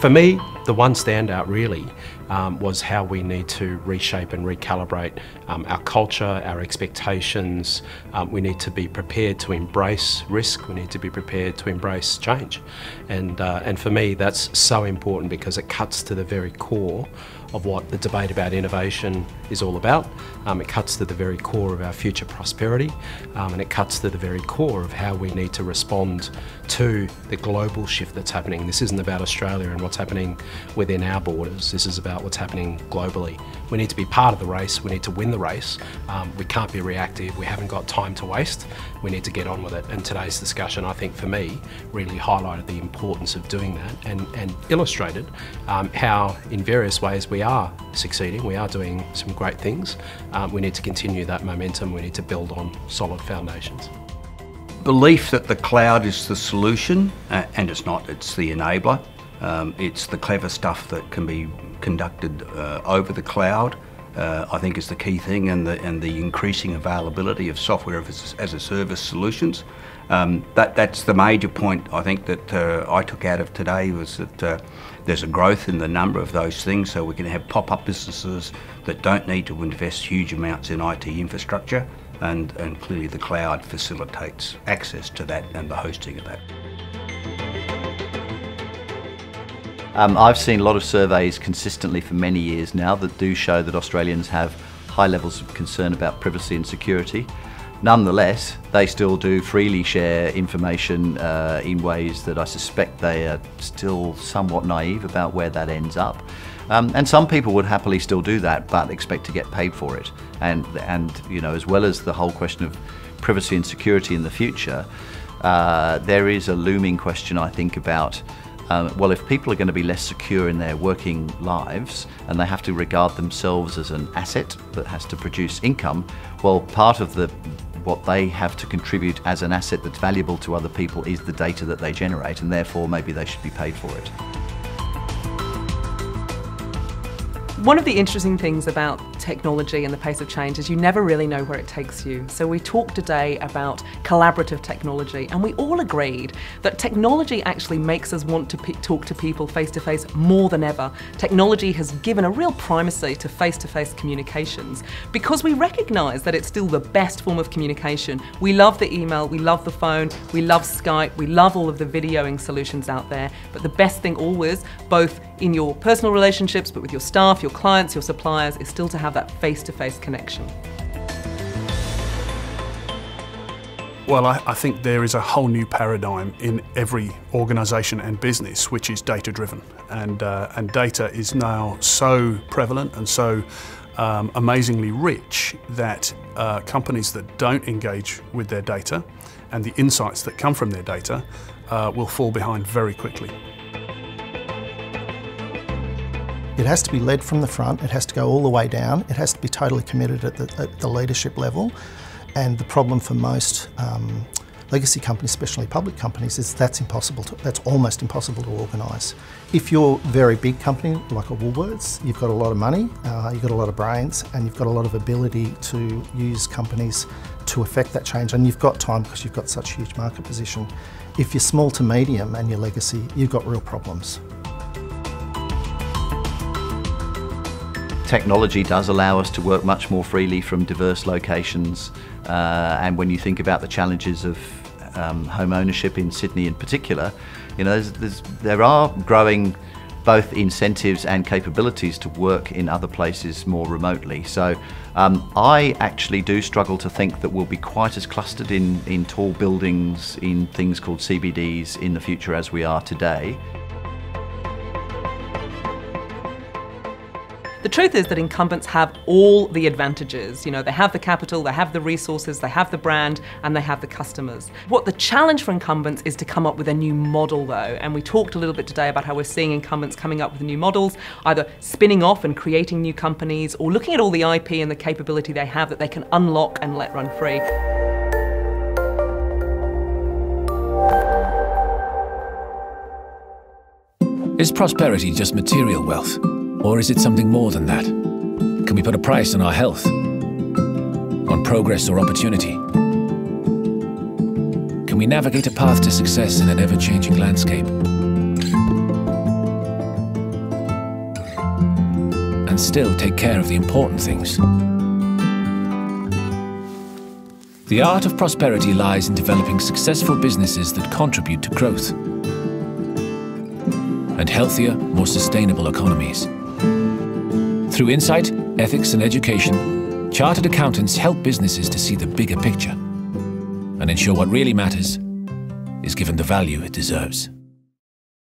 For me, the one standout really was how we need to reshape and recalibrate our culture, our expectations. We need to be prepared to embrace risk. We need to be prepared to embrace change. And for me, that's so important because it cuts to the very core of what the debate about innovation is all about. It cuts to the very core of our future prosperity, and it cuts to the very core of how we need to respond to the global shift that's happening. This isn't about Australia and what's happening within our borders. This is about what's happening globally. We need to be part of the race. We need to win the race. We can't be reactive. We haven't got time to waste. We need to get on with it. And today's discussion, I think for me, really highlighted the importance of doing that and illustrated how in various ways we are succeeding. We are doing some great things. We need to continue that momentum. We need to build on solid foundations. Belief that the cloud is the solution, and it's not, it's the enabler. It's the clever stuff that can be conducted over the cloud, I think is the key thing, and the increasing availability of software as a service solutions. That's the major point I think that I took out of today, was that there's a growth in the number of those things, so we can have pop-up businesses that don't need to invest huge amounts in IT infrastructure, and clearly the cloud facilitates access to that and the hosting of that. I've seen a lot of surveys consistently for many years now that do show that Australians have high levels of concern about privacy and security. Nonetheless, they still do freely share information in ways that I suspect they are still somewhat naive about where that ends up. And some people would happily still do that, but expect to get paid for it. And you know, as well as the whole question of privacy and security in the future, there is a looming question, I think, about well, if people are going to be less secure in their working lives and they have to regard themselves as an asset that has to produce income, well, part of what they have to contribute as an asset that's valuable to other people is the data that they generate, and therefore maybe they should be paid for it. One of the interesting things about technology and the pace of change is you never really know where it takes you. So we talked today about collaborative technology, and we all agreed that technology actually makes us want to talk to people face to face more than ever. Technology has given a real primacy to face communications because we recognise that it's still the best form of communication. We love the email, we love the phone, we love Skype, we love all of the videoing solutions out there, but the best thing always, both in your personal relationships, but with your staff, your clients, your suppliers, is still to have that face-to-face connection. Well, I think there is a whole new paradigm in every organisation and business which is data-driven, and data is now so prevalent and so amazingly rich that companies that don't engage with their data and the insights that come from their data will fall behind very quickly. It has to be led from the front, it has to go all the way down, it has to be totally committed at the leadership level. And the problem for most legacy companies, especially public companies, is that's almost impossible to organise. If you're a very big company like a Woolworths, you've got a lot of money, you've got a lot of brains, and you've got a lot of ability to use companies to affect that change, and you've got time because you've got such huge market position. If you're small to medium and you're legacy, you've got real problems. Technology does allow us to work much more freely from diverse locations, and when you think about the challenges of home ownership in Sydney in particular, you know, there are growing both incentives and capabilities to work in other places more remotely. So I actually do struggle to think that we'll be quite as clustered in tall buildings in things called CBDs in the future as we are today. The truth is that incumbents have all the advantages. You know, they have the capital, they have the resources, they have the brand, and they have the customers. What the challenge for incumbents is to come up with a new model though, and we talked a little bit today about how we're seeing incumbents coming up with new models, either spinning off and creating new companies, or looking at all the IP and the capability they have that they can unlock and let run free. Is prosperity just material wealth? Or is it something more than that? Can we put a price on our health? On progress or opportunity? Can we navigate a path to success in an ever-changing landscape? and still take care of the important things. The art of prosperity lies in developing successful businesses that contribute to growth and healthier, more sustainable economies. Through insight, ethics and education, chartered accountants help businesses to see the bigger picture and ensure what really matters is given the value it deserves.